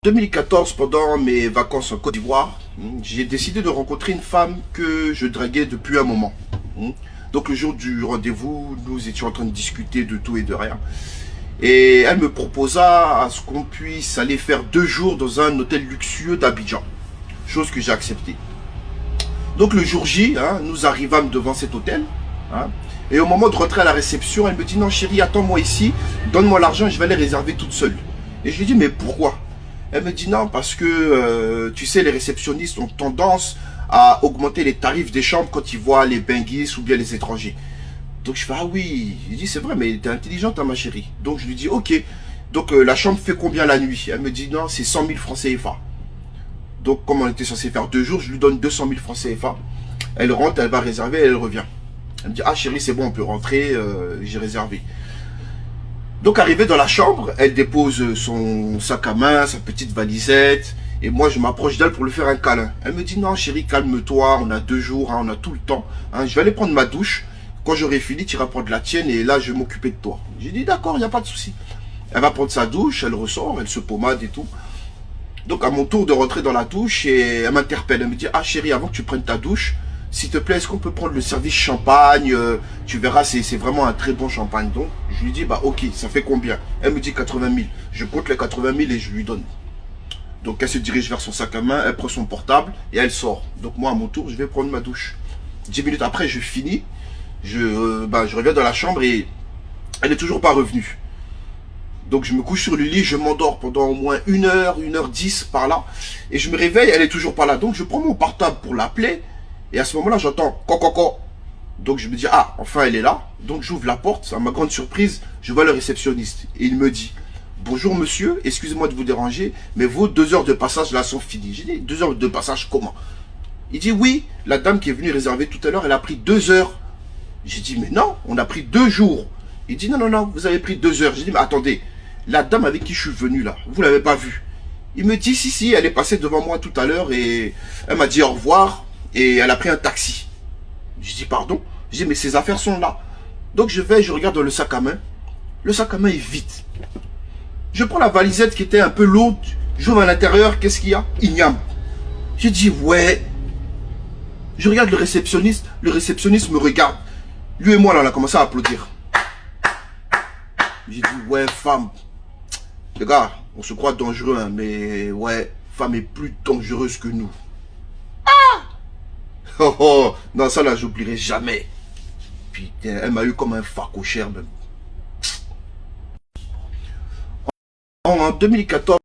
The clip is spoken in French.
2014, pendant mes vacances en Côte d'Ivoire, j'ai décidé de rencontrer une femme que je draguais depuis un moment. Donc le jour du rendez-vous, nous étions en train de discuter de tout et de rien. Et elle me proposa à ce qu'on puisse aller faire 2 jours dans un hôtel luxueux d'Abidjan. Chose que j'ai acceptée. Donc le jour J, nous arrivâmes devant cet hôtel. Et au moment de rentrer à la réception, elle me dit « Non chérie, attends-moi ici, donne-moi l'argent et je vais aller réserver toute seule. » Et je lui dis « Mais pourquoi ?» Elle me dit non parce que, tu sais, les réceptionnistes ont tendance à augmenter les tarifs des chambres quand ils voient les benguistes ou bien les étrangers. Donc je fais, ah oui, je dis c'est vrai, mais t'es intelligente ma chérie. Donc je lui dis, ok, donc la chambre fait combien la nuit? Elle me dit non, c'est 100 000 francs CFA. Donc comme on était censé faire 2 jours, je lui donne 200 000 francs CFA. Elle rentre, elle va réserver, elle revient. Elle me dit, ah chérie, c'est bon, on peut rentrer, j'ai réservé. Donc arrivée dans la chambre, elle dépose son sac à main, sa petite valisette. Et moi je m'approche d'elle pour lui faire un câlin. Elle me dit non chérie, calme-toi, on a 2 jours, on a tout le temps. Je vais aller prendre ma douche. Quand j'aurai fini, tu iras prendre la tienne et là je vais m'occuper de toi. J'ai dit d'accord, il n'y a pas de souci. Elle va prendre sa douche, elle ressort, elle se pommade et tout. Donc à mon tour de rentrer dans la douche, et elle m'interpelle. Elle me dit, ah chérie, avant que tu prennes ta douche, s'il te plaît, est-ce qu'on peut prendre le service champagne? Tu verras, c'est vraiment un très bon champagne. Donc, je lui dis, bah ok, ça fait combien? Elle me dit 80 000. Je compte les 80 000 et je lui donne. Donc, elle se dirige vers son sac à main, elle prend son portable et elle sort. Donc, moi, à mon tour, je vais prendre ma douche. 10 minutes après, je finis. Je reviens dans la chambre et elle n'est toujours pas revenue. Donc, je me couche sur le lit, je m'endors pendant au moins 1 heure, 1h10 par là. Et je me réveille, elle est toujours pas là. Donc, je prends mon portable pour l'appeler. Et à ce moment-là, j'entends « Coco ». Donc je me dis « Ah, enfin elle est là ». Donc j'ouvre la porte, à ma grande surprise, je vois le réceptionniste. Et il me dit « Bonjour monsieur, excusez-moi de vous déranger, mais vos 2 heures de passage là sont finies. » J'ai dit « 2 heures de passage comment ?» Il dit « Oui, la dame qui est venue réserver tout à l'heure, elle a pris 2 heures. » J'ai dit « Mais non, on a pris 2 jours. » Il dit « Non, vous avez pris 2 heures. » J'ai dit « Mais attendez, la dame avec qui je suis venu là, vous l'avez pas vue ?» Il me dit « Si, elle est passée devant moi tout à l'heure et elle m'a dit au revoir. » Et elle a pris un taxi. Je dis pardon. Je dis mais ses affaires sont là. Donc je regarde dans le sac à main. Le sac à main est vide. Je prends la valisette qui était un peu lourde. J'ouvre à l'intérieur. Qu'est-ce qu'il y a? Igname. Je dis ouais. Je regarde le réceptionniste. Le réceptionniste me regarde. Lui et moi là, on a commencé à applaudir. J'ai dit ouais femme. Les gars, on se croit dangereux hein, mais ouais, femme est plus dangereuse que nous. Oh, non, ça là, j'oublierai jamais. Putain, elle m'a eu comme un facochère même. En 2014,